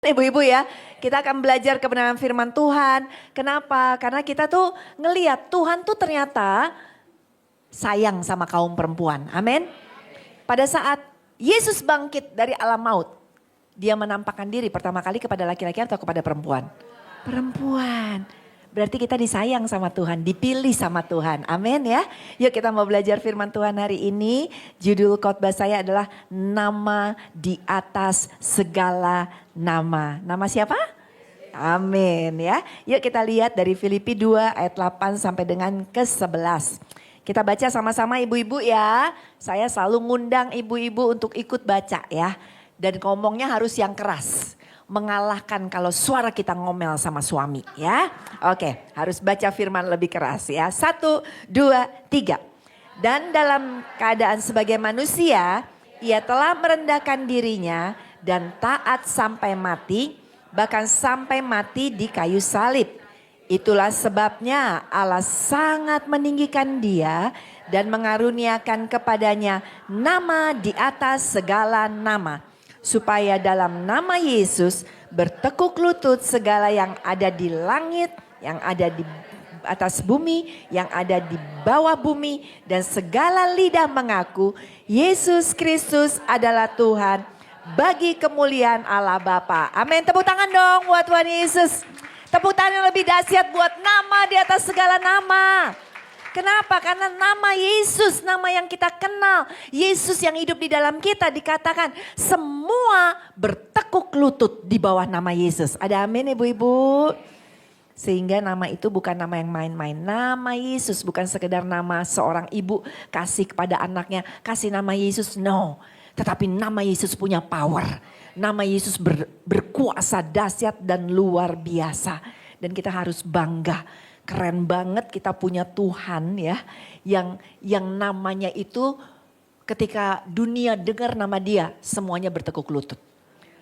Ibu-ibu ya, kita akan belajar kebenaran firman Tuhan. Kenapa? Karena kita tuh ngeliat Tuhan tuh ternyata sayang sama kaum perempuan. Amin. Pada saat Yesus bangkit dari alam maut, dia menampakkan diri pertama kali kepada laki-laki atau kepada perempuan? Perempuan. Berarti kita disayang sama Tuhan, dipilih sama Tuhan. Amin ya. Yuk kita mau belajar firman Tuhan hari ini. Judul khotbah saya adalah nama di atas segala nama. Nama siapa? Amin ya. Yuk kita lihat dari Filipi 2 ayat 8 sampai dengan ke-11. Kita baca sama-sama ibu-ibu ya. Saya selalu ngundang ibu-ibu untuk ikut baca ya. Dan ngomongnya harus yang keras. Mengalahkan kalau suara kita ngomel sama suami ya. Oke, harus baca firman lebih keras ya. 1, 2, 3. Dan dalam keadaan sebagai manusia, ia telah merendahkan dirinya dan taat sampai mati, bahkan sampai mati di kayu salib. Itulah sebabnya Allah sangat meninggikan dia dan mengaruniakan kepadanya nama di atas segala nama. Supaya dalam nama Yesus bertekuk lutut segala yang ada di langit, yang ada di atas bumi, yang ada di bawah bumi. Dan segala lidah mengaku Yesus Kristus adalah Tuhan bagi kemuliaan Allah Bapa. Amin, tepuk tangan dong buat Tuhan Yesus. Tepuk tangan yang lebih dahsyat buat nama di atas segala nama. Kenapa? Karena nama Yesus, nama yang kita kenal. Yesus yang hidup di dalam kita dikatakan semua bertekuk lutut di bawah nama Yesus. Ada amin ibu-ibu? Sehingga nama itu bukan nama yang main-main. Nama Yesus bukan sekedar nama seorang ibu kasih kepada anaknya. Kasih nama Yesus, no. Tetapi nama Yesus punya power. Nama Yesus berkuasa dahsyat dan luar biasa. Dan kita harus bangga. Keren banget kita punya Tuhan ya. Yang namanya itu ketika dunia dengar nama dia. Semuanya bertekuk lutut.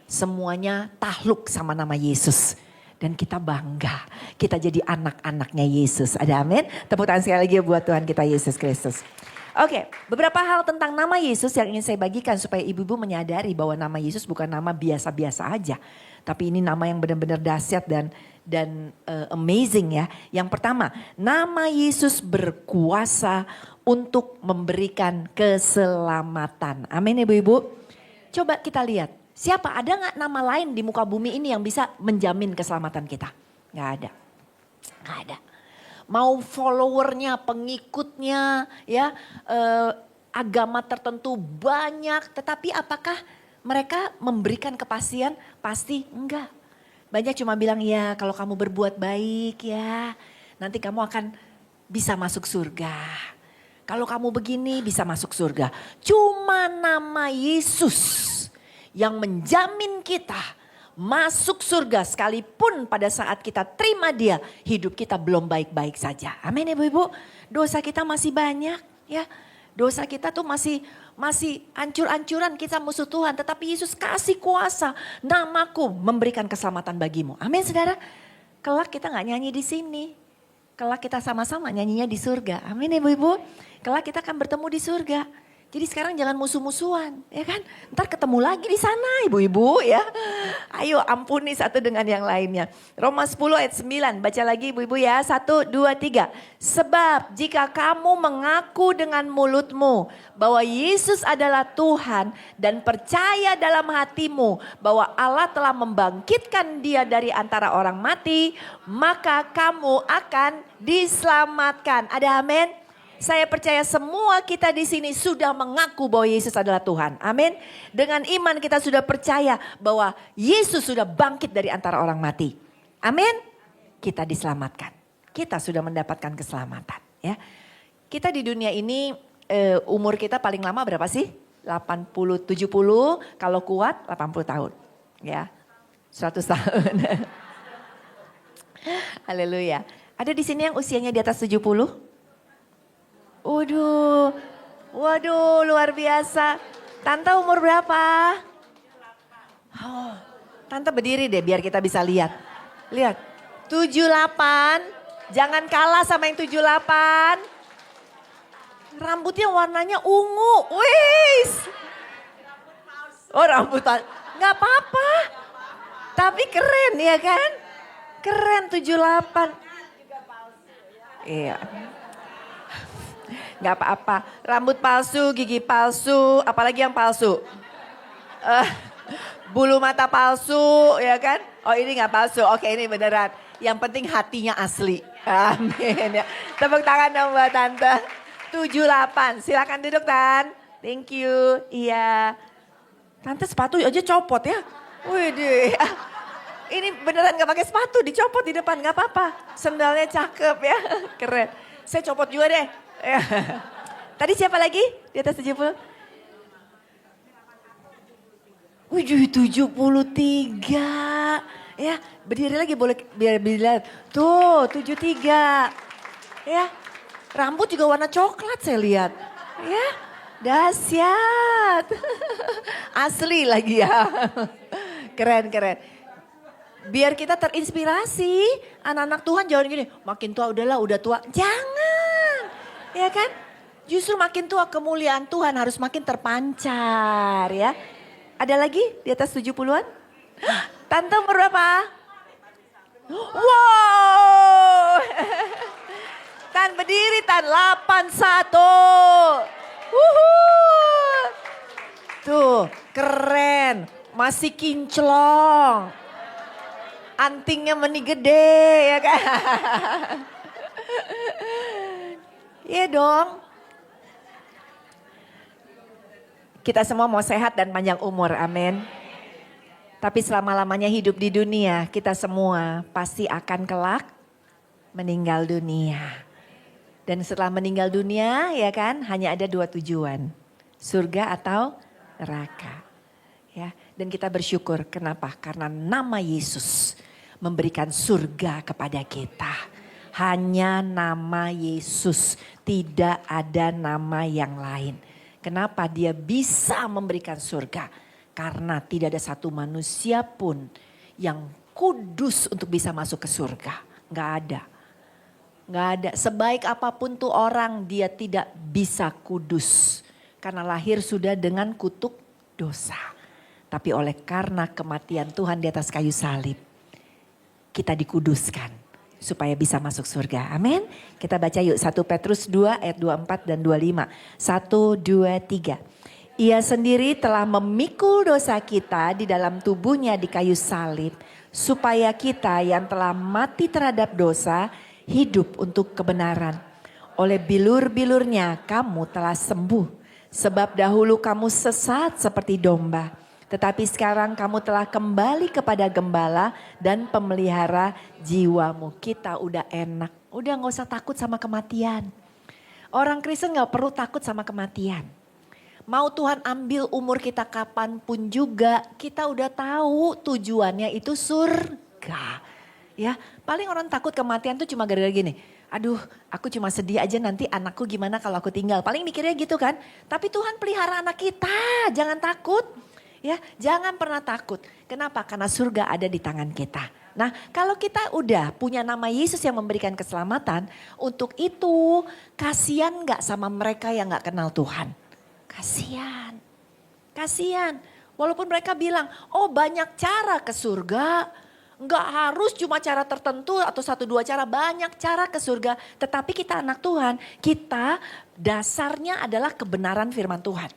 Semuanya takluk sama nama Yesus. Dan kita bangga. Kita jadi anak-anaknya Yesus. Ada amin? Tepuk tangan sekali lagi buat Tuhan kita Yesus Kristus. Oke, beberapa hal tentang nama Yesus yang ingin saya bagikan. Supaya ibu-ibu menyadari bahwa nama Yesus bukan nama biasa-biasa aja. Tapi ini nama yang benar-benar dahsyat dan amazing ya. Yang pertama, nama Yesus berkuasa untuk memberikan keselamatan. Amin ibu-ibu. Coba kita lihat, siapa, ada gak nama lain di muka bumi ini yang bisa menjamin keselamatan kita? Gak ada. Gak ada. Mau followernya, pengikutnya ya, agama tertentu banyak. Tetapi apakah mereka memberikan kepastian? Pasti enggak. Banyak cuma bilang ya kalau kamu berbuat baik ya nanti kamu akan bisa masuk surga. Kalau kamu begini bisa masuk surga. Cuma nama Yesus yang menjamin kita masuk surga sekalipun pada saat kita terima dia hidup kita belum baik-baik saja. Amin ibu-ibu. Dosa kita masih banyak ya. Dosa kita tuh masih hancur-hancuran, kita musuh Tuhan. Tetapi Yesus kasih kuasa, namaku memberikan keselamatan bagimu. Amin saudara. Kelak kita gak nyanyi di sini. Kelak kita sama-sama nyanyinya di surga. Amin ibu-ibu. Kelak kita akan bertemu di surga. Jadi sekarang jangan musuh-musuhan, ya kan? Ntar ketemu lagi di sana ibu-ibu ya. Ayo ampuni satu dengan yang lainnya. Roma 10 ayat 9, baca lagi ibu-ibu ya. 1, 2, 3. Sebab jika kamu mengaku dengan mulutmu bahwa Yesus adalah Tuhan dan percaya dalam hatimu bahwa Allah telah membangkitkan dia dari antara orang mati, maka kamu akan diselamatkan. Ada amin? Saya percaya semua kita di sini sudah mengaku bahwa Yesus adalah Tuhan. Amin. Dengan iman kita sudah percaya bahwa Yesus sudah bangkit dari antara orang mati. Amin. Kita diselamatkan. Kita sudah mendapatkan keselamatan. Ya. Kita di dunia ini umur kita paling lama berapa sih? 80, 70. Kalau kuat 80 tahun. Ya. 100 tahun. Haleluya. Ada di sini yang usianya di atas 70? Waduh, luar biasa. Tante umur berapa? Oh, Tante berdiri deh biar kita bisa lihat. Lihat, 78, jangan kalah sama yang 78. Rambutnya warnanya ungu, wis. Oh rambut, gak apa-apa. Tapi keren ya kan? Keren 78. Iya. Gak apa-apa. Rambut palsu, gigi palsu, apalagi yang palsu. Bulu mata palsu ya kan? Oh ini gak palsu, oke ini beneran. Yang penting hatinya asli. Amin ya. Tepuk tangan dong buat Tante. 78, silakan duduk Tan. Thank you, iya. Tante sepatu aja copot ya. Widih. Ini beneran gak pakai sepatu, dicopot di depan gak apa-apa. Sendalnya cakep ya, keren. Saya copot juga deh. Tadi siapa lagi di atas 70? Wih 73. Ya berdiri lagi boleh biar dilihat. Tuh 73. Ya rambut juga warna coklat saya lihat. Ya dahsyat. Asli lagi ya. Keren. Biar kita terinspirasi, anak-anak Tuhan jangan gini, makin tua udahlah udah tua. Jangan, ya kan? Justru makin tua kemuliaan Tuhan harus makin terpancar ya. Ada lagi di atas 70-an? Tante umur berapa? Wow. Tan berdiri, Tan 81. Tuh, keren. Masih kinclong. Antingnya meni gede ya kan. Iya dong. Kita semua mau sehat dan panjang umur, amin. Tapi selama-lamanya hidup di dunia, kita semua pasti akan kelak meninggal dunia. Dan setelah meninggal dunia ya kan hanya ada 2 tujuan. Surga atau neraka. Ya, dan kita bersyukur kenapa? Karena nama Yesus memberikan surga kepada kita. Hanya nama Yesus, tidak ada nama yang lain. Kenapa dia bisa memberikan surga? Karena tidak ada satu manusia pun yang kudus untuk bisa masuk ke surga. Gak ada. Gak ada. Sebaik apapun tuh orang, dia tidak bisa kudus. Karena lahir sudah dengan kutuk dosa. Tapi oleh karena kematian Tuhan di atas kayu salib, kita dikuduskan supaya bisa masuk surga. Amin. Kita baca yuk 1 Petrus 2 ayat 24 dan 25. 1, 2, 3. Ia sendiri telah memikul dosa kita di dalam tubuhnya di kayu salib. Supaya kita yang telah mati terhadap dosa hidup untuk kebenaran. Oleh bilur-bilurnya kamu telah sembuh. Sebab dahulu kamu sesat seperti domba. Tetapi sekarang kamu telah kembali kepada gembala dan pemelihara jiwamu. Kita udah enak, udah gak usah takut sama kematian. Orang Kristen gak perlu takut sama kematian. Mau Tuhan ambil umur kita kapanpun juga, kita udah tahu tujuannya itu surga. Ya, paling orang takut kematian tuh cuma gara-gara gini. Aduh, aku cuma sedih aja nanti anakku gimana kalau aku tinggal. Paling mikirnya gitu kan. Tapi Tuhan pelihara anak kita, jangan takut. Ya, jangan pernah takut. Kenapa? Karena surga ada di tangan kita. Nah, kalau kita udah punya nama Yesus yang memberikan keselamatan, untuk itu kasihan gak sama mereka yang gak kenal Tuhan? Kasihan. Kasihan. Walaupun mereka bilang, oh banyak cara ke surga. Gak harus cuma cara tertentu atau 1-2 cara, banyak cara ke surga. Tetapi kita anak Tuhan, kita dasarnya adalah kebenaran firman Tuhan.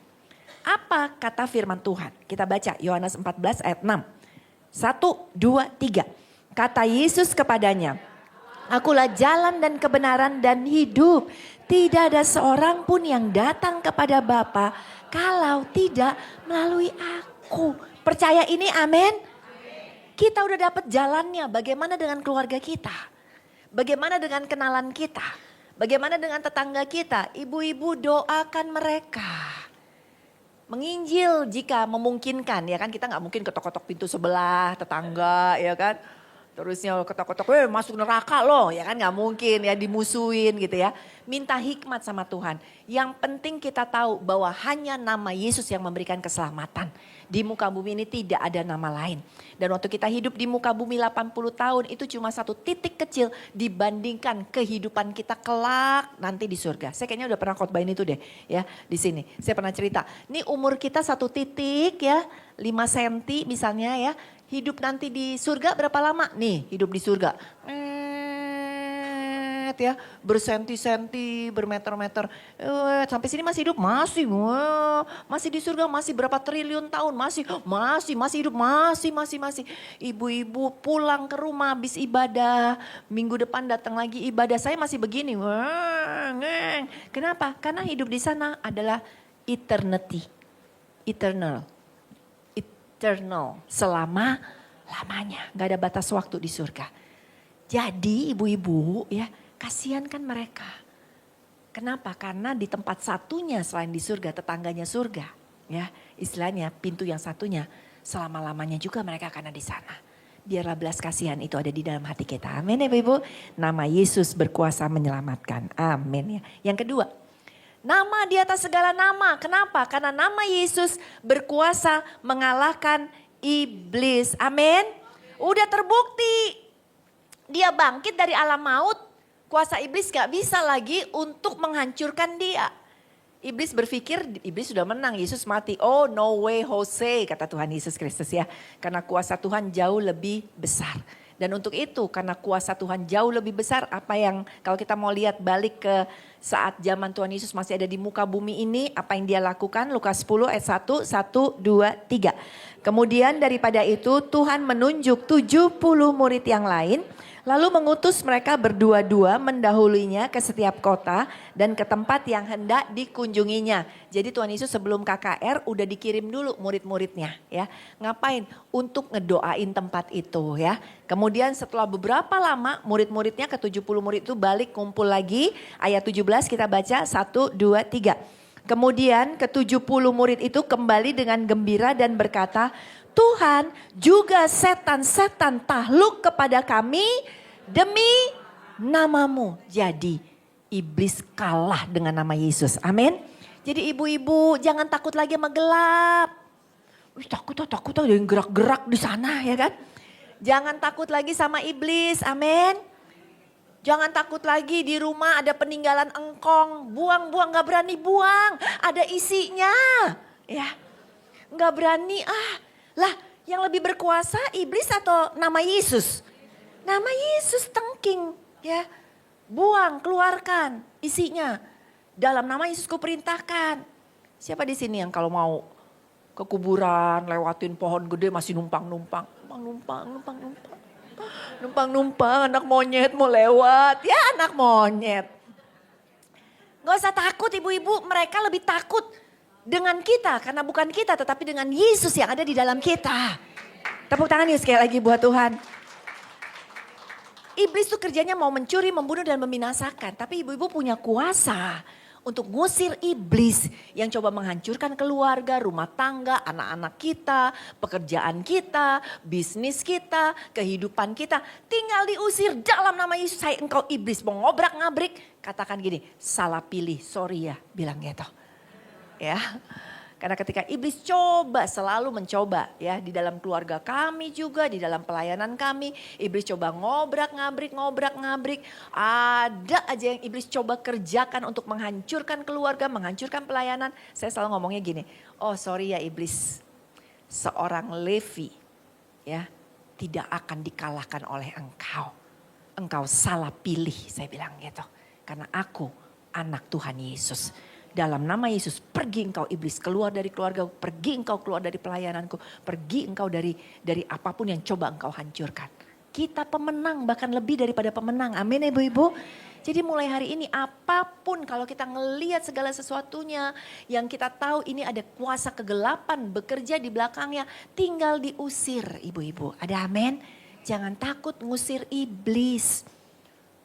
Apa kata firman Tuhan? Kita baca Yohanes 14 ayat 6. 1, 2, 3. Kata Yesus kepadanya, akulah jalan dan kebenaran dan hidup. Tidak ada seorang pun yang datang kepada Bapa kalau tidak melalui aku. Percaya ini amin? Kita udah dapat jalannya. Bagaimana dengan keluarga kita? Bagaimana dengan kenalan kita? Bagaimana dengan tetangga kita? Ibu-ibu doakan mereka. Menginjil jika memungkinkan ya kan, kita nggak mungkin ketok-ketok pintu sebelah tetangga ya kan. Terusnya ketok-ketok masuk neraka loh ya kan, nggak mungkin ya, dimusuhin gitu ya. Minta hikmat sama Tuhan. Yang penting kita tahu bahwa hanya nama Yesus yang memberikan keselamatan. Di muka bumi ini tidak ada nama lain. Dan waktu kita hidup di muka bumi 80 tahun itu cuma satu titik kecil dibandingkan kehidupan kita kelak nanti di surga. Saya kayaknya udah pernah khotbahin itu deh ya di sini. Saya pernah cerita, ini umur kita satu titik ya 5 senti misalnya ya. Hidup nanti di surga berapa lama? Nih hidup di surga. Ya, bersenti-senti, bermeter-meter. Sampai sini masih hidup, masih di surga, masih berapa triliun tahun, masih hidup, masih. Ibu-ibu pulang ke rumah habis ibadah, minggu depan datang lagi ibadah, saya masih begini. Kenapa? Karena hidup di sana adalah eternity, eternal, selama-lamanya. Gak ada batas waktu di surga. Jadi ibu-ibu ya, kasihan kan mereka. Kenapa? Karena di tempat satunya selain di surga, tetangganya surga. Ya, istilahnya pintu yang satunya selama-lamanya juga mereka akan ada di sana. Biarlah belas kasihan itu ada di dalam hati kita. Amin ya ibu. Nama Yesus berkuasa menyelamatkan. Amin ya. Yang kedua, nama di atas segala nama. Kenapa? Karena nama Yesus berkuasa mengalahkan iblis. Amin. Udah terbukti. Dia bangkit dari alam maut. Kuasa iblis gak bisa lagi untuk menghancurkan dia. Iblis berpikir iblis sudah menang, Yesus mati. Oh no way Jose, kata Tuhan Yesus Kristus ya. Karena kuasa Tuhan jauh lebih besar. Dan untuk itu karena kuasa Tuhan jauh lebih besar, apa yang kalau kita mau lihat balik ke saat zaman Tuhan Yesus masih ada di muka bumi ini, apa yang dia lakukan? Lukas 10 ayat 1, 2, 3. Kemudian daripada itu Tuhan menunjuk 70 murid yang lain. Lalu mengutus mereka berdua-dua mendahulinya ke setiap kota dan ke tempat yang hendak dikunjunginya. Jadi Tuhan Yesus sebelum KKR udah dikirim dulu murid-muridnya ya. Ngapain? Untuk ngedoain tempat itu ya. Kemudian setelah beberapa lama murid-muridnya ke 70 murid itu balik kumpul lagi. Ayat 17 kita baca 1, 2, 3. Kemudian ke 70 murid itu kembali dengan gembira dan berkata, Tuhan juga setan-setan takluk kepada kami demi namamu. Jadi iblis kalah dengan nama Yesus. Amin. Jadi ibu-ibu jangan takut lagi sama gelap. Takut ada yang gerak-gerak di sana ya kan. Jangan takut lagi sama iblis. Amin. Jangan takut lagi di rumah ada peninggalan engkong. Buang-buang, gak berani buang. Ada isinya. Ya, gak berani Lah yang lebih berkuasa iblis atau nama Yesus? Nama Yesus tengking ya. Buang, keluarkan isinya. Dalam nama Yesus kuperintahkan. Siapa di sini yang kalau mau ke kuburan lewatin pohon gede masih numpang-numpang. Numpang-numpang anak monyet mau lewat. Ya anak monyet. Gak usah takut ibu-ibu, mereka lebih takut dengan kita, karena bukan kita tetapi dengan Yesus yang ada di dalam kita. Tepuk tangan yuk sekali lagi buat Tuhan. Iblis tuh kerjanya mau mencuri, membunuh dan membinasakan. Tapi ibu-ibu punya kuasa untuk ngusir iblis yang coba menghancurkan keluarga, rumah tangga, anak-anak kita, pekerjaan kita, bisnis kita, kehidupan kita. Tinggal diusir dalam nama Yesus. Hai engkau iblis mau ngobrak-ngabrik. Katakan gini, salah pilih, sorry ya bilang gitu. Ya, karena ketika iblis selalu mencoba ya di dalam keluarga kami juga, di dalam pelayanan kami, iblis coba ngobrak-ngabrik. Ada aja yang iblis coba kerjakan untuk menghancurkan keluarga, menghancurkan pelayanan. Saya selalu ngomongnya gini, oh sorry ya iblis, seorang Levi ya tidak akan dikalahkan oleh engkau. Engkau salah pilih, saya bilang gitu. Karena aku anak Tuhan Yesus. Dalam nama Yesus, pergi engkau iblis, keluar dari keluarga, pergi engkau keluar dari pelayananku, pergi engkau dari apapun yang coba engkau hancurkan. Kita pemenang, bahkan lebih daripada pemenang. Amin ibu-ibu. Jadi mulai hari ini apapun kalau kita ngelihat segala sesuatunya yang kita tahu ini ada kuasa kegelapan bekerja di belakangnya, tinggal diusir ibu-ibu. Ada amin? Jangan takut ngusir iblis.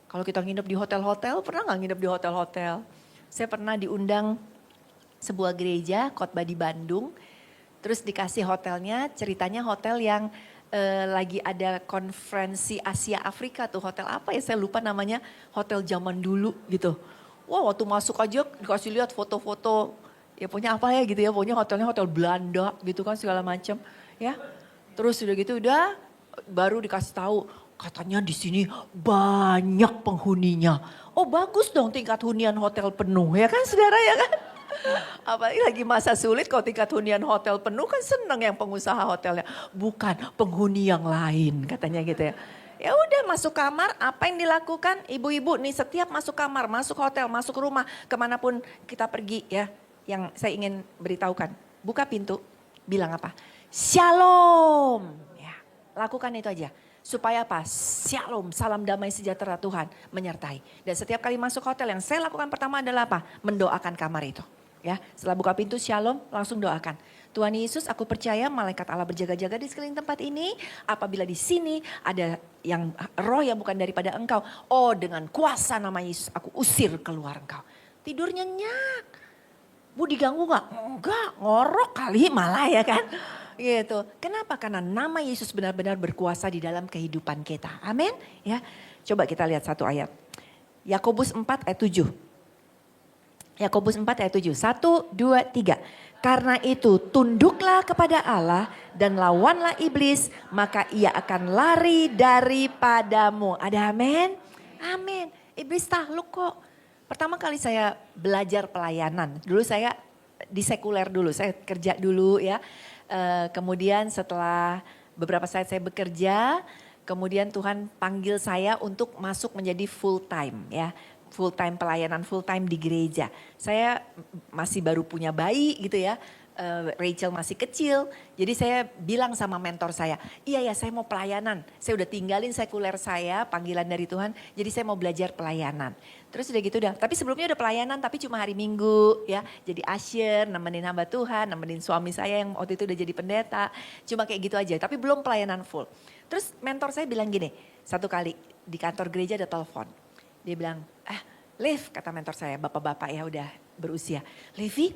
Kalau kita nginep di hotel-hotel, pernah gak nginep di hotel-hotel? Saya pernah diundang sebuah gereja khotbah di Bandung. Terus dikasih hotelnya, ceritanya hotel yang lagi ada konferensi Asia Afrika tuh. Hotel apa ya saya lupa namanya, hotel zaman dulu gitu. Wah waktu masuk aja dikasih lihat foto-foto Ya punya apa ya gitu ya, punya hotelnya hotel Belanda gitu kan segala macam ya. Terus udah gitu udah baru dikasih tahu katanya di sini banyak penghuninya. Oh bagus dong tingkat hunian hotel penuh ya kan saudara ya kan. Apalagi lagi masa sulit kalau tingkat hunian hotel penuh kan seneng yang pengusaha hotelnya. Bukan penghuni yang lain katanya gitu ya. Ya udah masuk kamar, apa yang dilakukan ibu-ibu nih setiap masuk kamar, masuk hotel, masuk rumah, kemanapun kita pergi ya. Yang saya ingin beritahukan, buka pintu, bilang apa? Shalom. Ya, lakukan itu aja. Supaya apa? Shalom, salam damai sejahtera Tuhan menyertai. Dan setiap kali masuk hotel yang saya lakukan pertama adalah apa? Mendoakan kamar itu. Ya, setelah buka pintu shalom, langsung doakan. Tuhan Yesus, aku percaya malaikat Allah berjaga-jaga di sekeliling tempat ini. Apabila di sini ada yang roh yang bukan daripada engkau. Oh dengan kuasa nama Yesus aku usir keluar engkau. Tidur nyenyak. Bu diganggu gak? Enggak, ngorok kali malah ya kan. Gitu. Kenapa? Karena nama Yesus benar-benar berkuasa di dalam kehidupan kita. Amin. Ya, coba kita lihat satu ayat. Yakobus 4 ayat 7. Yakobus 4 ayat 7. 1, 2, 3. Karena itu tunduklah kepada Allah dan lawanlah iblis, maka ia akan lari daripadamu. Ada amin? Amin. Iblis takluk kok. Pertama kali saya belajar pelayanan, dulu saya di sekuler dulu, saya kerja dulu ya. Kemudian setelah beberapa saat saya bekerja, kemudian Tuhan panggil saya untuk masuk menjadi full time ya. Full time pelayanan, full time di gereja. Saya masih baru punya bayi gitu ya. Rachel masih kecil. Jadi saya bilang sama mentor saya, iya ya saya mau pelayanan. Saya udah tinggalin sekuler saya, panggilan dari Tuhan. Jadi saya mau belajar pelayanan. Terus udah gitu udah, tapi sebelumnya udah pelayanan tapi cuma hari Minggu ya. Jadi usher, nemenin hamba Tuhan, nemenin suami saya yang waktu itu udah jadi pendeta. Cuma kayak gitu aja, tapi belum pelayanan full. Terus mentor saya bilang gini, satu kali di kantor gereja ada telepon. Dia bilang, Liv kata mentor saya, bapak-bapak ya udah berusia. Livi,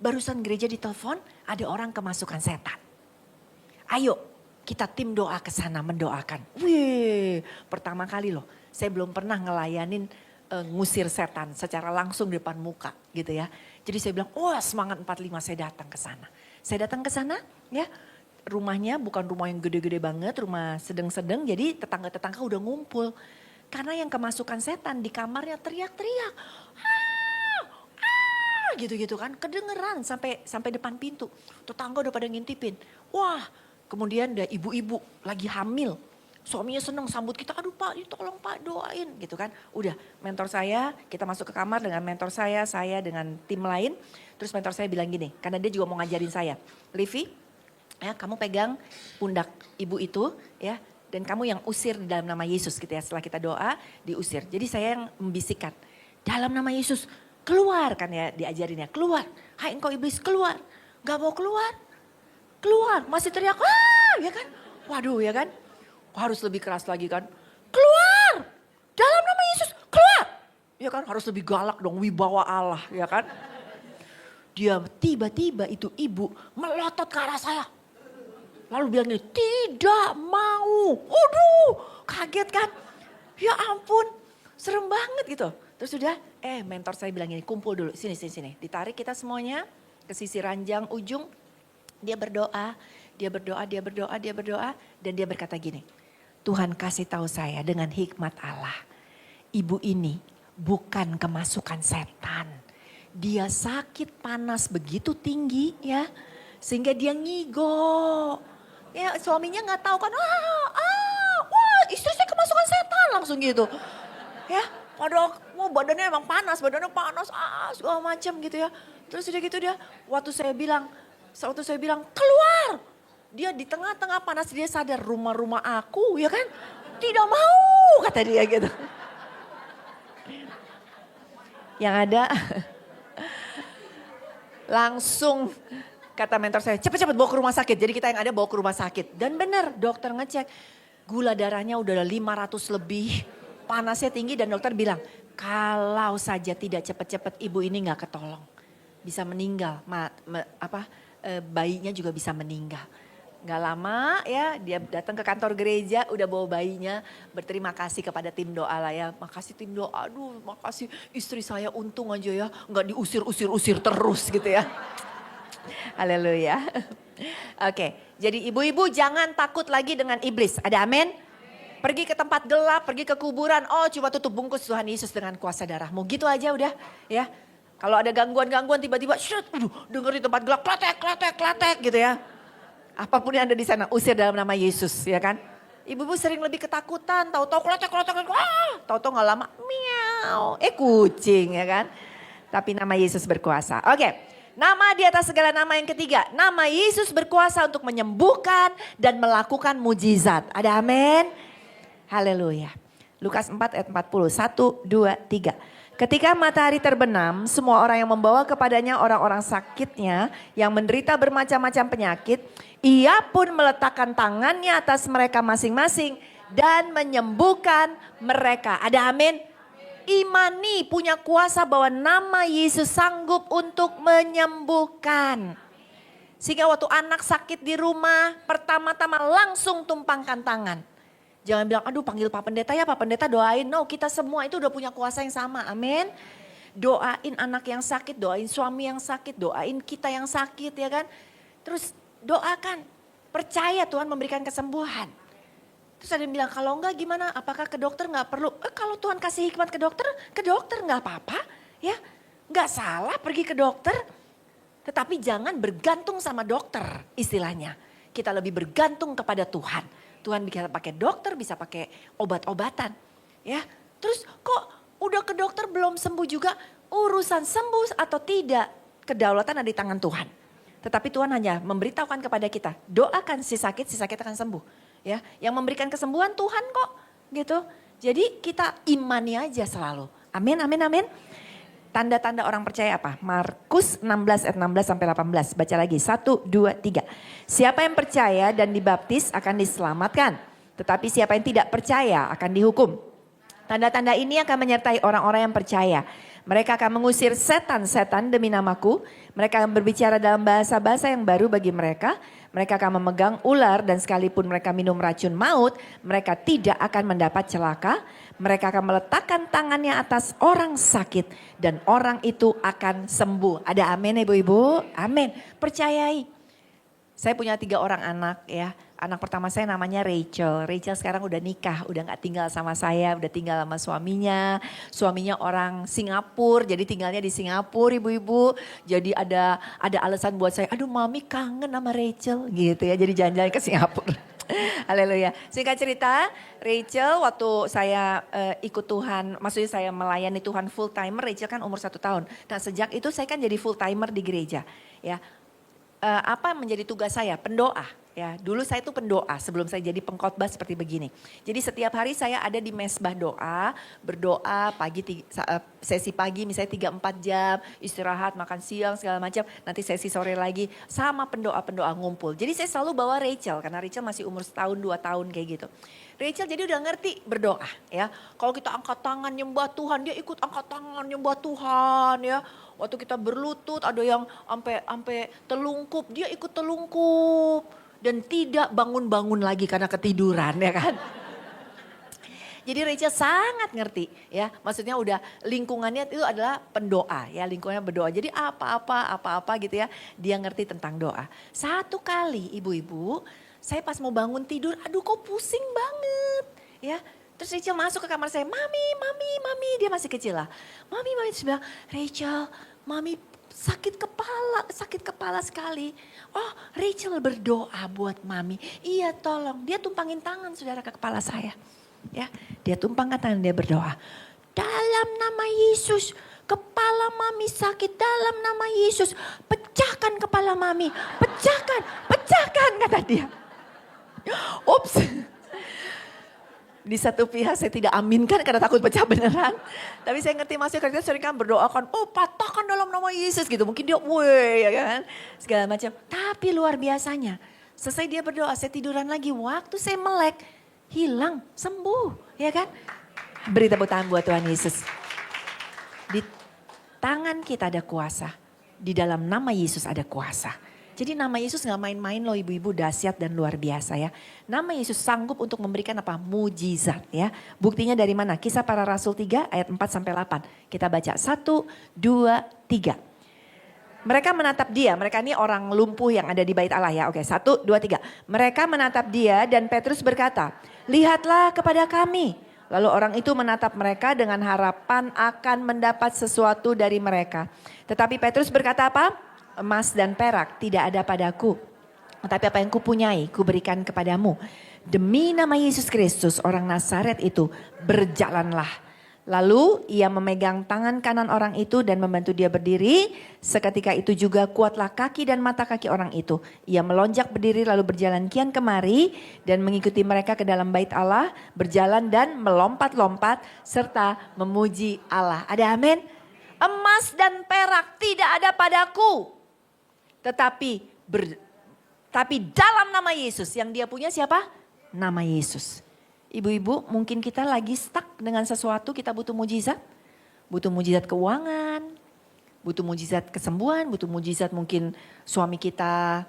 barusan gereja ditelepon ada orang kemasukan setan. Ayo kita tim doa ke sana mendoakan. Wih, pertama kali loh saya belum pernah ngelayanin ngusir setan secara langsung di depan muka gitu ya. Jadi saya bilang, wah semangat 45 saya datang ke sana. Saya datang ke sana ya, rumahnya bukan rumah yang gede-gede banget, rumah sedang-sedang. Jadi tetangga-tetangga udah ngumpul. Karena yang kemasukan setan di kamarnya teriak-teriak. Gitu-gitu kan, kedengeran sampai depan pintu. Tetangga udah pada ngintipin. Wah, kemudian ada ibu-ibu lagi hamil. Suaminya seneng sambut kita, aduh Pak, tolong Pak doain gitu kan. Udah mentor saya, kita masuk ke kamar dengan mentor saya dengan tim lain. Terus mentor saya bilang gini, karena dia juga mau ngajarin saya. Livi, ya kamu pegang pundak ibu itu ya. Dan kamu yang usir di dalam nama Yesus gitu ya. Setelah kita doa, diusir. Jadi saya yang membisikkan, dalam nama Yesus keluar kan ya diajarinnya. Keluar, hai engkau iblis keluar. Gak mau keluar, keluar. Masih teriak, ya kan. Waduh ya kan. Harus lebih keras lagi kan. Keluar, dalam nama Yesus, keluar. Ya kan harus lebih galak dong, wibawa Allah ya kan. Dia tiba-tiba itu ibu melotot ke arah saya. Lalu bilang nih, tidak mau. Waduh, kaget kan. Ya ampun, serem banget gitu. Terus udah, mentor saya bilang gini, kumpul dulu, sini. Ditarik kita semuanya ke sisi ranjang ujung. Dia berdoa. Dan dia berkata gini, Tuhan kasih tahu saya dengan hikmat Allah. Ibu ini bukan kemasukan setan. Dia sakit panas begitu tinggi ya. Sehingga dia ngigo. Ya suaminya gak tahu kan, wah istri saya kemasukan setan langsung gitu. Ya padahal badannya emang panas, segala macam gitu ya. Terus udah gitu dia, waktu saya bilang keluar. Dia di tengah-tengah panas dia sadar rumah-rumah aku ya kan. Tidak mau kata dia gitu. Yang ada langsung kata mentor saya, cepet-cepet bawa ke rumah sakit. Jadi kita yang ada bawa ke rumah sakit. Dan benar dokter ngecek, gula darahnya udah 500 lebih, panasnya tinggi dan dokter bilang, kalau saja tidak cepet-cepet ibu ini gak ketolong. Bisa meninggal, bayinya juga bisa meninggal. Gak lama ya dia datang ke kantor gereja udah bawa bayinya, berterima kasih kepada tim doa lah ya. Makasih tim doa, aduh makasih istri saya untung aja ya gak diusir-usir terus gitu ya. Haleluya. Oke, jadi ibu-ibu jangan takut lagi dengan iblis, ada amin? Pergi ke tempat gelap, pergi ke kuburan, oh cuma tutup bungkus Tuhan Yesus dengan kuasa darahmu. Gitu aja udah ya. Kalau ada gangguan-gangguan tiba-tiba, denger di tempat gelap, klatek gitu ya. Apapun yang ada di sana, usir dalam nama Yesus ya kan. Ibu-ibu sering lebih ketakutan, tahu-tahu klatek, tahu-tahu gak lama, miau. Kucing ya kan. Tapi nama Yesus berkuasa. Oke, nama di atas segala nama yang ketiga. Nama Yesus berkuasa untuk menyembuhkan dan melakukan mujizat. Ada amin? Haleluya. Lukas 4 ayat 40, 1, 2, 3. Ketika matahari terbenam, semua orang yang membawa kepadanya orang-orang sakitnya yang menderita bermacam-macam penyakit, ia pun meletakkan tangannya atas mereka masing-masing dan menyembuhkan mereka. Ada amin? Imani punya kuasa bahwa nama Yesus sanggup untuk menyembuhkan. Sehingga waktu anak sakit di rumah, pertama-tama langsung tumpangkan tangan. Jangan bilang, aduh panggil Pak Pendeta ya, Pak Pendeta doain. No, kita semua itu udah punya kuasa yang sama, amin. Doain anak yang sakit, doain suami yang sakit, doain kita yang sakit ya kan. Terus doakan, percaya Tuhan memberikan kesembuhan. Terus ada yang bilang, kalau enggak gimana, apakah ke dokter enggak perlu? Kalau Tuhan kasih hikmat ke dokter enggak apa-apa ya. Enggak salah pergi ke dokter, tetapi jangan bergantung sama dokter istilahnya. Kita lebih bergantung kepada Tuhan. Tuhan bisa pakai dokter, bisa pakai obat-obatan. Ya, terus kok udah ke dokter belum sembuh juga, urusan sembuh atau tidak, kedaulatan ada di tangan Tuhan. Tetapi Tuhan hanya memberitahukan kepada kita, doakan si sakit akan sembuh. Ya, yang memberikan kesembuhan Tuhan kok, gitu. Jadi kita imani aja selalu. Amin, amin, amin. Tanda-tanda orang percaya apa? Markus 16 ayat 16 sampai 18. Baca lagi. 1, 2, 3. Siapa yang percaya dan dibaptis akan diselamatkan. Tetapi siapa yang tidak percaya akan dihukum. Tanda-tanda ini akan menyertai orang-orang yang percaya. Mereka akan mengusir setan-setan demi namaku. Mereka akan berbicara dalam bahasa-bahasa yang baru bagi mereka. Mereka akan memegang ular dan sekalipun mereka minum racun maut, mereka tidak akan mendapat celaka. Mereka akan meletakkan tangannya atas orang sakit dan orang itu akan sembuh. Ada amin ibu-ibu? Amin. Percayai. Saya punya 3 orang anak ya. Anak pertama saya namanya Rachel. Rachel sekarang udah nikah, udah gak tinggal sama saya, udah tinggal sama suaminya. Suaminya orang Singapura, jadi tinggalnya di Singapura ibu-ibu. Jadi ada alasan buat saya, aduh mami kangen sama Rachel gitu ya. Jadi jalan-jalan ke Singapura. Haleluya. Singkat cerita, Rachel waktu saya ikut Tuhan, maksudnya saya melayani Tuhan full timer, Rachel kan umur 1 tahun. Nah sejak itu saya kan jadi full timer di gereja. Ya, apa menjadi tugas saya? Pendoa. Ya, dulu saya tuh pendoa sebelum saya jadi pengkhotbah seperti begini. Jadi setiap hari saya ada di mesbah doa, berdoa pagi, sesi pagi misalnya 3-4 jam, istirahat, makan siang segala macam. Nanti sesi sore lagi sama pendoa-pendoa ngumpul. Jadi saya selalu bawa Rachel karena Rachel masih umur 1-2 tahun kayak gitu. Rachel jadi udah ngerti berdoa ya. Kalau kita angkat tangan nyembah Tuhan, dia ikut angkat tangan nyembah Tuhan ya. Waktu kita berlutut ada yang sampai telungkup, dia ikut telungkup. Dan tidak bangun-bangun lagi karena ketiduran ya kan. Jadi Rachel sangat ngerti ya. Maksudnya udah lingkungannya itu adalah pendoa ya. Lingkungannya berdoa. Jadi apa-apa gitu ya. Dia ngerti tentang doa. Satu kali ibu-ibu saya pas mau bangun tidur. Aduh kok pusing banget ya. Terus Rachel masuk ke kamar saya. Mami. Dia masih kecil lah. Mami. Terus bilang Rachel mami sakit kepala sekali. Oh Rachel berdoa buat mami. Iya tolong, dia tumpangin tangan saudara ke kepala saya. Ya, dia tumpangkan tangan, dia berdoa. Dalam nama Yesus, kepala mami sakit dalam nama Yesus. Pecahkan kepala mami, pecahkan kata dia. Ups. Di satu pihak saya tidak aminkan karena takut pecah beneran. Tapi saya ngerti maksudnya kita sering kan berdoakan, oh patahkan dalam nama Yesus gitu. Mungkin dia weh ya kan, segala macam. Tapi luar biasanya, selesai dia berdoa saya tiduran lagi. Waktu saya melek, hilang, sembuh ya kan. Beri tepuk tangan buat Tuhan Yesus. Di tangan kita ada kuasa, di dalam nama Yesus ada kuasa. Jadi nama Yesus gak main-main loh ibu-ibu, dahsyat dan luar biasa ya. Nama Yesus sanggup untuk memberikan apa? Mujizat ya. Buktinya dari mana? Kisah Para Rasul 3 ayat 4 sampai 8. Kita baca 1, 2, 3. Mereka menatap dia, mereka ini orang lumpuh yang ada di bait Allah ya. Oke, 1, 2, 3. Mereka menatap dia dan Petrus berkata, lihatlah kepada kami. Lalu orang itu menatap mereka dengan harapan akan mendapat sesuatu dari mereka. Tetapi Petrus berkata apa? Emas dan perak tidak ada padaku. Tetapi apa yang kupunyai, kuberikan kepadamu. Demi nama Yesus Kristus, orang Nazaret itu, berjalanlah. Lalu ia memegang tangan kanan orang itu dan membantu dia berdiri. Seketika itu juga kuatlah kaki dan mata kaki orang itu. Ia melonjak berdiri lalu berjalan kian kemari dan mengikuti mereka ke dalam bait Allah. Berjalan dan melompat-lompat serta memuji Allah. Ada amin? Emas dan perak tidak ada padaku. Tetapi dalam nama Yesus, yang dia punya siapa? Nama Yesus. Ibu-ibu, mungkin kita lagi stuck dengan sesuatu, kita butuh mujizat. Butuh mujizat keuangan, butuh mujizat kesembuhan, butuh mujizat mungkin suami kita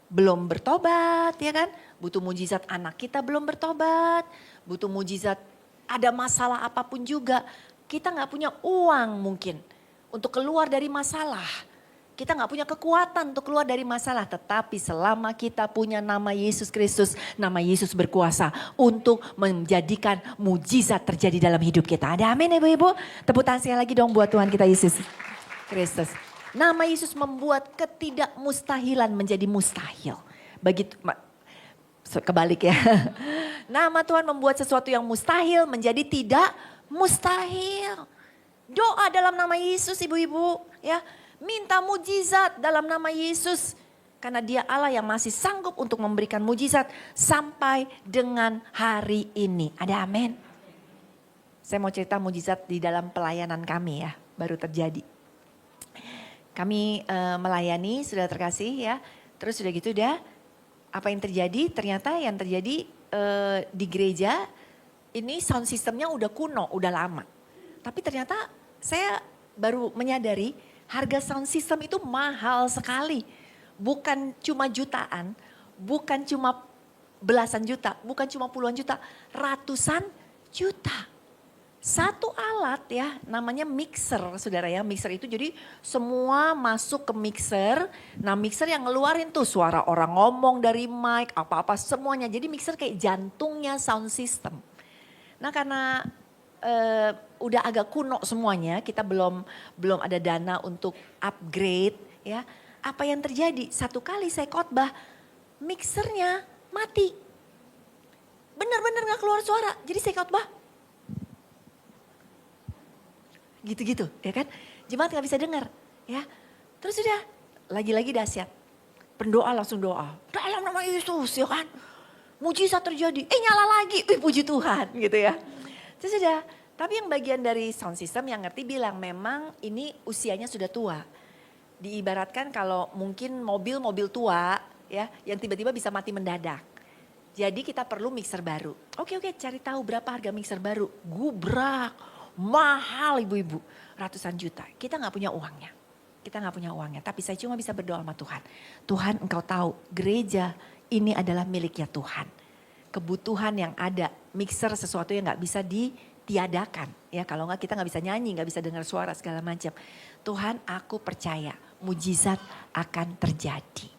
belum bertobat, ya kan? Butuh mujizat anak kita belum bertobat, butuh mujizat ada masalah apapun juga. Kita gak punya uang mungkin untuk keluar dari masalah. Kita gak punya kekuatan untuk keluar dari masalah. Tetapi selama kita punya nama Yesus Kristus, nama Yesus berkuasa untuk menjadikan mujizat terjadi dalam hidup kita. Ada amin ibu-ibu? Tepuk tangan sekali lagi dong buat Tuhan kita Yesus Kristus. Nama Yesus membuat ketidakmustahilan menjadi mustahil. Begitu, kebalik ya. Nama Tuhan membuat sesuatu yang mustahil menjadi tidak mustahil. Doa dalam nama Yesus ibu-ibu ya. Minta mujizat dalam nama Yesus. Karena dia Allah yang masih sanggup untuk memberikan mujizat sampai dengan hari ini. Ada amin. Saya mau cerita mujizat di dalam pelayanan kami ya. Baru terjadi. Kami melayani sudah terkasih ya. Terus sudah gitu udah. Apa yang terjadi? Ternyata yang terjadi di gereja ini sound systemnya udah kuno, udah lama. Tapi ternyata saya baru menyadari harga sound system itu mahal sekali. Bukan cuma jutaan, bukan cuma belasan juta, bukan cuma puluhan juta, ratusan juta. Satu alat ya namanya mixer saudara ya. Mixer itu jadi semua masuk ke mixer. Nah mixer yang ngeluarin tuh suara orang ngomong dari mic, apa-apa semuanya. Jadi mixer kayak jantungnya sound system. Nah karena udah agak kuno semuanya, kita belum ada dana untuk upgrade ya. Apa yang terjadi? Satu kali saya khotbah, mixernya mati. Bener-bener gak keluar suara, jadi saya khotbah. Gitu-gitu ya kan, jemaat gak bisa dengar ya. Terus udah, lagi-lagi dahsyat. Pendoa langsung doa, dalam nama Yesus ya kan. Mujizat terjadi, nyala lagi, puji Tuhan gitu ya. Terus sudah, tapi yang bagian dari sound system yang ngerti bilang memang ini usianya sudah tua. Diibaratkan kalau mungkin mobil tua ya yang tiba-tiba bisa mati mendadak. Jadi kita perlu mixer baru. Oke, cari tahu berapa harga mixer baru. Gubrak, mahal ibu-ibu, ratusan juta. Kita gak punya uangnya. Tapi saya cuma bisa berdoa sama Tuhan. Tuhan engkau tahu gereja ini adalah miliknya Tuhan. Kebutuhan yang ada, mixer sesuatu yang gak bisa ditiadakan. Ya kalau gak kita gak bisa nyanyi, gak bisa dengar suara segala macam. Tuhan aku percaya mujizat akan terjadi.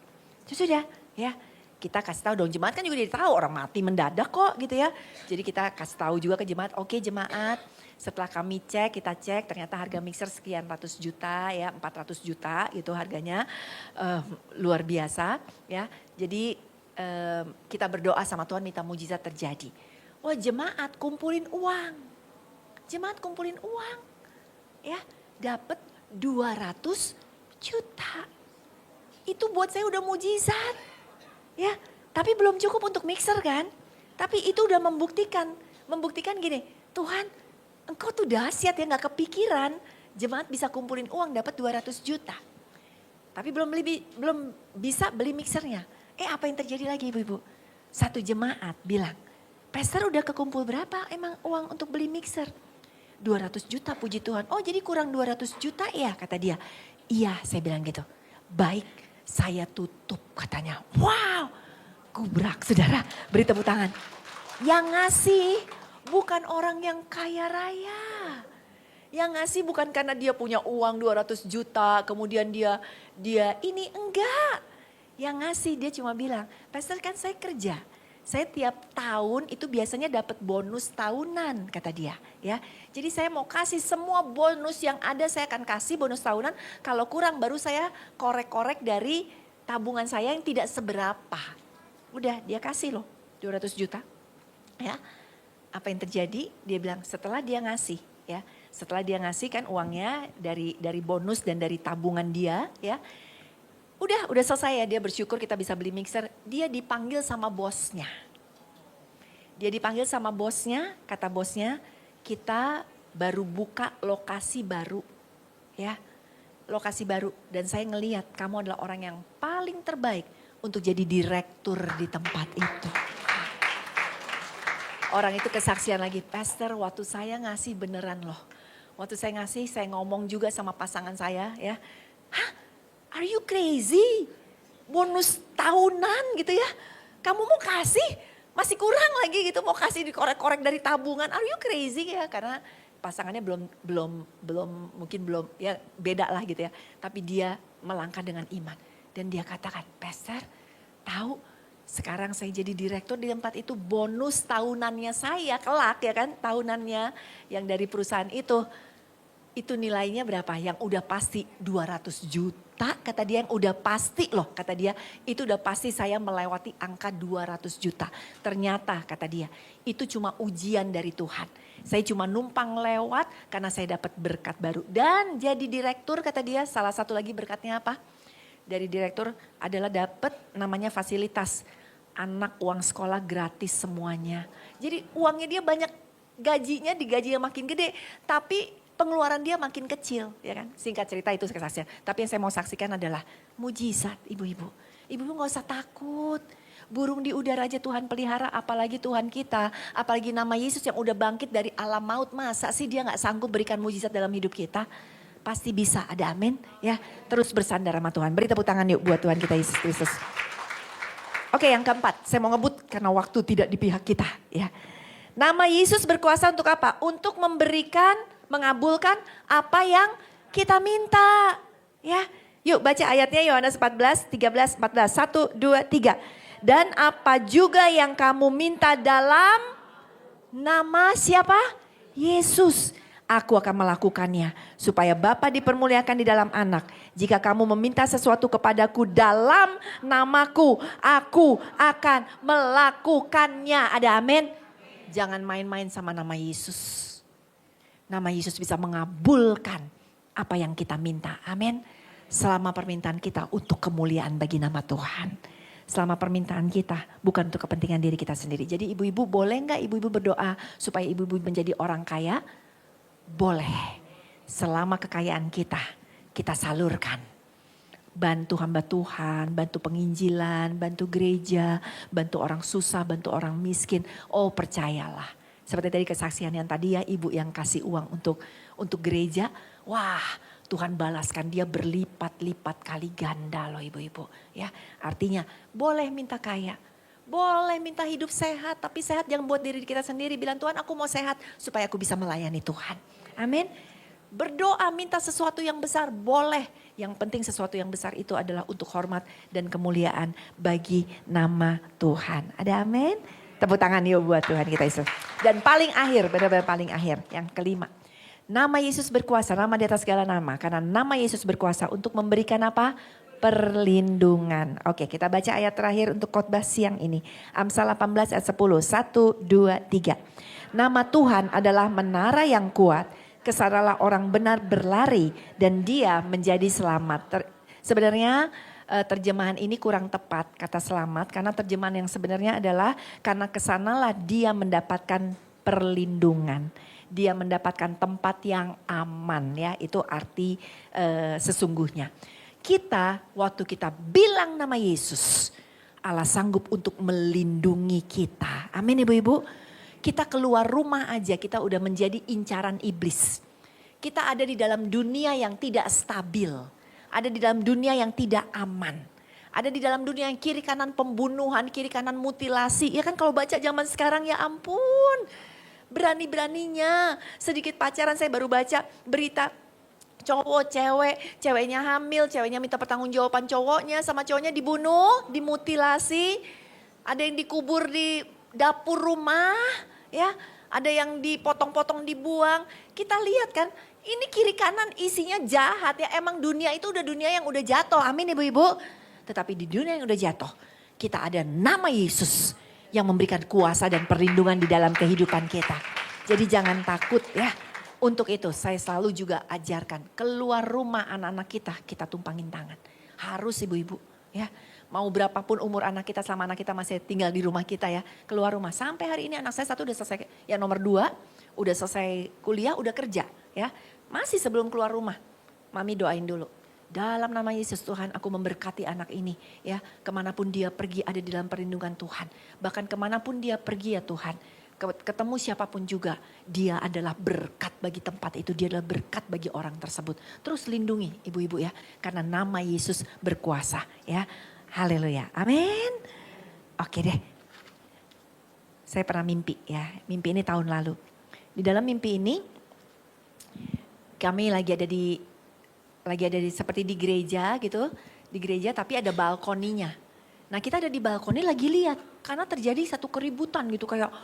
Sudah ya kita kasih tahu dong, jemaat kan juga jadi tahu orang mati mendadak kok gitu ya. Jadi kita kasih tahu juga ke jemaat, oke jemaat setelah kami kita cek ternyata harga mixer sekian ratus juta ya, 400 juta gitu harganya, luar biasa ya. Jadi kita berdoa sama Tuhan minta mujizat terjadi. Wah jemaat kumpulin uang ya, dapat 200 juta. Itu buat saya udah mujizat ya. Tapi belum cukup untuk mixer kan. Tapi itu udah membuktikan gini, Tuhan engkau tuh dahsyat ya, gak kepikiran jemaat bisa kumpulin uang dapat 200 juta. Tapi belum bisa beli mixernya. Apa yang terjadi lagi ibu-ibu? Satu jemaat bilang, Pastor udah kekumpul berapa emang uang untuk beli mixer? 200 juta puji Tuhan. Oh jadi kurang 200 juta ya kata dia. Iya saya bilang gitu. Baik saya tutup katanya. Wow, gubrak saudara, beri tepuk tangan. Yang ngasih bukan orang yang kaya raya. Yang ngasih bukan karena dia punya uang 200 juta, kemudian dia ini enggak. Yang ngasih dia cuma bilang, pastor kan saya kerja. Saya tiap tahun itu biasanya dapat bonus tahunan kata dia ya. Jadi saya mau kasih semua bonus yang ada saya akan kasih bonus tahunan. Kalau kurang baru saya korek-korek dari tabungan saya yang tidak seberapa. Udah dia kasih loh 200 juta ya. Apa yang terjadi? Dia bilang setelah dia ngasih ya. Setelah dia ngasih kan uangnya dari bonus dan dari tabungan dia ya. Udah selesai ya, dia bersyukur kita bisa beli mixer. Dia dipanggil sama bosnya. Dia dipanggil sama bosnya, kata bosnya, kita baru buka lokasi baru. Ya, lokasi baru. Dan saya ngelihat kamu adalah orang yang paling terbaik untuk jadi direktur di tempat itu. Orang itu kesaksian lagi, pastor waktu saya ngasih beneran loh. Waktu saya ngasih, saya ngomong juga sama pasangan saya ya. Hah? Are you crazy? Bonus tahunan gitu ya. Kamu mau kasih, masih kurang lagi gitu mau kasih dikorek-korek dari tabungan. Are you crazy ya? Karena pasangannya mungkin belum ya beda lah gitu ya. Tapi dia melangkah dengan iman. Dan dia katakan, pastor tahu sekarang saya jadi direktur di tempat itu bonus tahunannya saya kelak ya kan. Tahunannya yang dari perusahaan itu nilainya berapa? Yang udah pasti 200 juta kata dia, yang udah pasti loh kata dia. Itu udah pasti saya melewati angka 200 juta. Ternyata kata dia itu cuma ujian dari Tuhan. Saya cuma numpang lewat karena saya dapat berkat baru. Dan jadi direktur kata dia, salah satu lagi berkatnya apa? Dari direktur adalah dapat namanya fasilitas. Anak uang sekolah gratis semuanya. Jadi uangnya dia banyak, gajinya digaji yang makin gede. Tapi pengeluaran dia makin kecil, ya kan? Singkat cerita itu kesaksian. Tapi yang saya mau saksikan adalah mujizat ibu-ibu. Ibu-ibu gak usah takut. Burung di udara aja Tuhan pelihara, apalagi Tuhan kita. Apalagi nama Yesus yang udah bangkit dari alam maut. Masa sih dia gak sanggup berikan mujizat dalam hidup kita? Pasti bisa, ada amin. Ya, terus bersandar sama Tuhan. Beri tepuk tangan yuk buat Tuhan kita Yesus Kristus. Oke, yang keempat, saya mau ngebut karena waktu tidak di pihak kita. Ya, nama Yesus berkuasa untuk apa? Untuk memberikan, mengabulkan apa yang kita minta. Ya, yuk baca ayatnya Yohanes 14, 13, 14. 1, 2, 3. Dan apa juga yang kamu minta dalam nama siapa? Yesus. Aku akan melakukannya supaya Bapa dipermuliakan di dalam anak. Jika kamu meminta sesuatu kepadaku dalam namaku, aku akan melakukannya. Ada amin? Jangan main-main sama nama Yesus. Nama Yesus bisa mengabulkan apa yang kita minta. Amin. Selama permintaan kita untuk kemuliaan bagi nama Tuhan. Selama permintaan kita bukan untuk kepentingan diri kita sendiri. Jadi ibu-ibu boleh nggak ibu-ibu berdoa supaya ibu-ibu menjadi orang kaya? Boleh. Selama kekayaan kita salurkan. Bantu hamba Tuhan, bantu penginjilan, bantu gereja, bantu orang susah, bantu orang miskin. Oh percayalah. Seperti tadi kesaksian yang tadi ya, ibu yang kasih uang untuk gereja. Wah, Tuhan balaskan dia berlipat-lipat kali ganda loh ibu-ibu. Ya, artinya boleh minta kaya, boleh minta hidup sehat, tapi sehat jangan buat diri kita sendiri. Bilang Tuhan aku mau sehat supaya aku bisa melayani Tuhan. Amin. Berdoa minta sesuatu yang besar boleh. Yang penting sesuatu yang besar itu adalah untuk hormat dan kemuliaan bagi nama Tuhan. Ada amin? Tepuk tangan yuk buat Tuhan kita Yesus. Dan paling akhir, benar-benar paling akhir, yang kelima. Nama Yesus berkuasa, nama di atas segala nama. Karena nama Yesus berkuasa untuk memberikan apa? Perlindungan. Oke, kita baca ayat terakhir untuk khotbah siang ini. Amsal 18 ayat 10. 1, 2, 3. Nama Tuhan adalah menara yang kuat. Kesanalah orang benar berlari dan dia menjadi selamat. Sebenarnya terjemahan ini kurang tepat kata selamat. Karena terjemahan yang sebenarnya adalah karena kesanalah dia mendapatkan perlindungan. Dia mendapatkan tempat yang aman ya. Itu arti sesungguhnya. Kita waktu kita bilang nama Yesus, Allah sanggup untuk melindungi kita. Amin ibu-ibu. Kita keluar rumah aja kita udah menjadi incaran iblis. Kita ada di dalam dunia yang tidak stabil. Ada di dalam dunia yang tidak aman. Ada di dalam dunia yang kiri kanan pembunuhan, kiri kanan mutilasi. Ya kan kalau baca zaman sekarang ya ampun. Berani-beraninya sedikit pacaran saya baru baca berita cowok, ceweknya hamil, ceweknya minta pertanggungjawaban cowoknya sama cowoknya dibunuh, dimutilasi. Ada yang dikubur di dapur rumah, ya. Ada yang dipotong-potong dibuang. Kita lihat kan, ini kiri kanan isinya jahat ya. Emang dunia itu udah dunia yang udah jatuh, amin ibu-ibu. Tetapi di dunia yang udah jatuh, kita ada nama Yesus yang memberikan kuasa dan perlindungan di dalam kehidupan kita. Jadi jangan takut ya. Untuk itu saya selalu juga ajarkan keluar rumah anak-anak kita tumpangin tangan. Harus ibu-ibu ya. Mau berapapun umur anak kita selama anak kita masih tinggal di rumah kita ya. Keluar rumah. Sampai hari ini anak saya satu udah selesai, yang nomor 2 udah selesai kuliah, udah kerja ya. Masih sebelum keluar rumah, mami doain dulu. Dalam nama Yesus Tuhan aku memberkati anak ini ya. Kemanapun dia pergi ada di dalam perlindungan Tuhan. Bahkan kemanapun dia pergi ya Tuhan. Ketemu siapapun juga dia adalah berkat bagi tempat itu. Dia adalah berkat bagi orang tersebut. Terus lindungi ibu-ibu ya. Karena nama Yesus berkuasa ya. Haleluya. Amin. Oke deh. Saya pernah mimpi ya. Mimpi ini tahun lalu. Di dalam mimpi ini kami lagi ada di seperti di gereja gitu, di gereja tapi ada balkoninya. Nah kita ada di balkoni lagi lihat karena terjadi satu keributan gitu kayak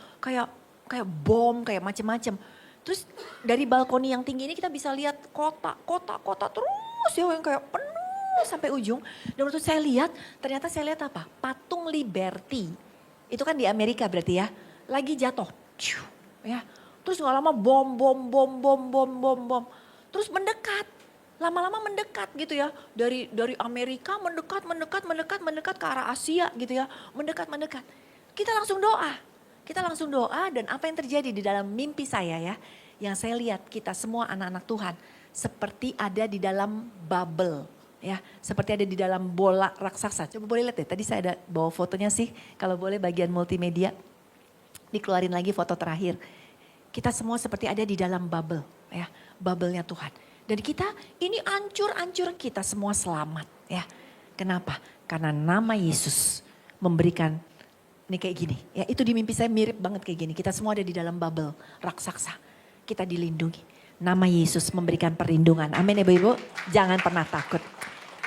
bom kayak macem-macem. Terus dari balkoni yang tinggi ini kita bisa lihat kota terus ya yang kayak penuh sampai ujung. Dan waktu saya lihat ternyata saya lihat apa? Patung Liberty. Itu kan di Amerika berarti ya. Lagi jatuh. Ya. Terus gak lama bom. Terus mendekat. Lama-lama mendekat gitu ya. Dari Amerika mendekat ke arah Asia gitu ya. Mendekat. Kita langsung doa dan apa yang terjadi di dalam mimpi saya ya. Yang saya lihat kita semua anak-anak Tuhan seperti ada di dalam bubble ya. Seperti ada di dalam bola raksasa. Coba boleh lihat deh, tadi saya ada bawa fotonya sih. Kalau boleh bagian multimedia. Dikeluarin lagi foto terakhir. Kita semua seperti ada di dalam bubble ya. Bubble-nya Tuhan. Dan kita ini ancur kita semua selamat ya. Kenapa? Karena nama Yesus memberikan, ini kayak gini. Ya itu di mimpi saya mirip banget kayak gini. Kita semua ada di dalam bubble raksasa. Kita dilindungi. Nama Yesus memberikan perlindungan. Amin ibu-ibu. Jangan pernah takut.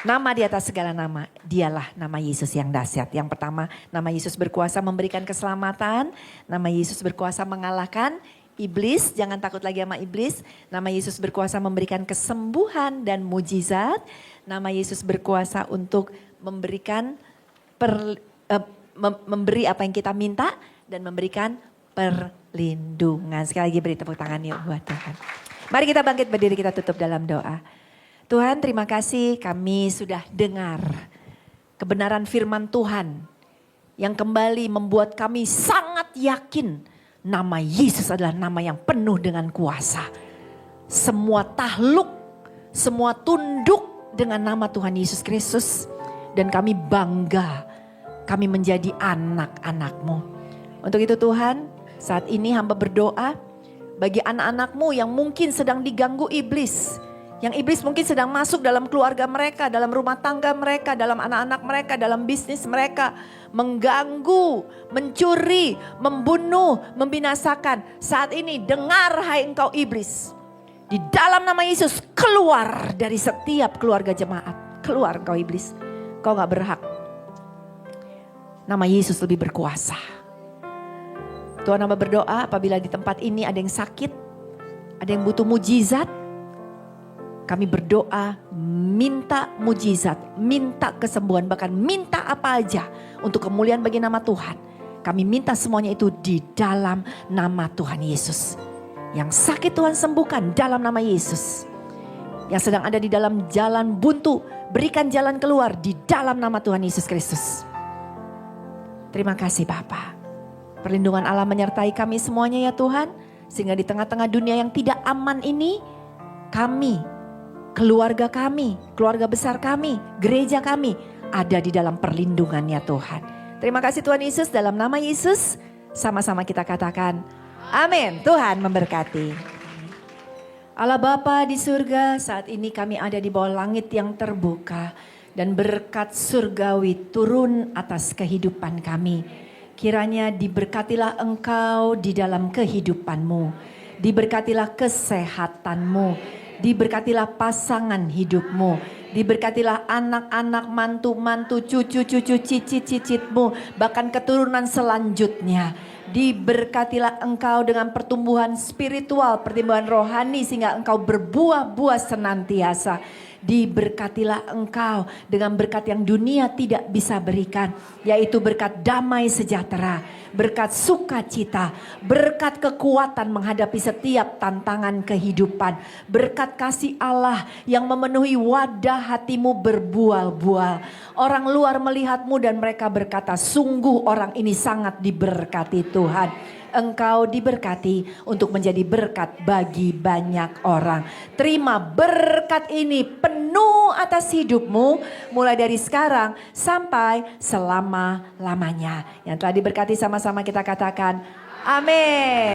Nama di atas segala nama. Dialah nama Yesus yang dahsyat. Yang pertama nama Yesus berkuasa memberikan keselamatan. Nama Yesus berkuasa mengalahkan iblis, jangan takut lagi sama iblis. Nama Yesus berkuasa memberikan kesembuhan dan mujizat. Nama Yesus berkuasa untuk memberikan memberi apa yang kita minta dan memberikan perlindungan. Sekali lagi beri tepuk tangan yuk buat Tuhan. Mari kita bangkit berdiri, kita tutup dalam doa. Tuhan terima kasih kami sudah dengar kebenaran firman Tuhan yang kembali membuat kami sangat yakin nama Yesus adalah nama yang penuh dengan kuasa. Semua takluk, semua tunduk dengan nama Tuhan Yesus Kristus. Dan kami bangga, kami menjadi anak-anak-Mu. Untuk itu Tuhan, saat ini hamba berdoa bagi anak-anak-Mu yang mungkin sedang diganggu iblis. Yang iblis mungkin sedang masuk dalam keluarga mereka, dalam rumah tangga mereka, dalam anak-anak mereka, dalam bisnis mereka. Mengganggu, mencuri, membunuh, membinasakan. Saat ini dengar hai engkau iblis. Di dalam nama Yesus keluar dari setiap keluarga jemaat. Keluar engkau iblis. Kau gak berhak. Nama Yesus lebih berkuasa. Tuhan hamba berdoa apabila di tempat ini ada yang sakit. Ada yang butuh mujizat. Kami berdoa minta mujizat, minta kesembuhan, bahkan minta apa aja untuk kemuliaan bagi nama Tuhan. Kami minta semuanya itu di dalam nama Tuhan Yesus. Yang sakit Tuhan sembuhkan dalam nama Yesus. Yang sedang ada di dalam jalan buntu, berikan jalan keluar di dalam nama Tuhan Yesus Kristus. Terima kasih Bapa. Perlindungan Allah menyertai kami semuanya ya Tuhan. Sehingga di tengah-tengah dunia yang tidak aman ini, kami, keluarga kami, keluarga besar kami, gereja kami ada di dalam perlindungannya Tuhan. Terima kasih Tuhan Yesus, dalam nama Yesus sama-sama kita katakan amin. Tuhan memberkati. Allah Bapa di surga, saat ini kami ada di bawah langit yang terbuka. Dan berkat surgawi turun atas kehidupan kami. Kiranya diberkatilah Engkau di dalam kehidupanmu. Diberkatilah kesehatanmu. Diberkatilah pasangan hidupmu. Diberkatilah anak-anak, mantu-mantu, cucu-cucu, cicit-cicitmu. Bahkan keturunan selanjutnya. Diberkatilah Engkau dengan pertumbuhan spiritual, pertumbuhan rohani. Sehingga Engkau berbuah-buah senantiasa. Diberkatilah Engkau dengan berkat yang dunia tidak bisa berikan, yaitu berkat damai sejahtera, berkat sukacita, berkat kekuatan menghadapi setiap tantangan kehidupan, berkat kasih Allah yang memenuhi wadah hatimu berbual-bual. Orang luar melihatmu dan mereka berkata, sungguh orang ini sangat diberkati Tuhan. Engkau diberkati untuk menjadi berkat bagi banyak orang. Terima berkat ini penuh atas hidupmu mulai dari sekarang sampai selama-lamanya. Yang telah diberkati sama-sama kita katakan amin.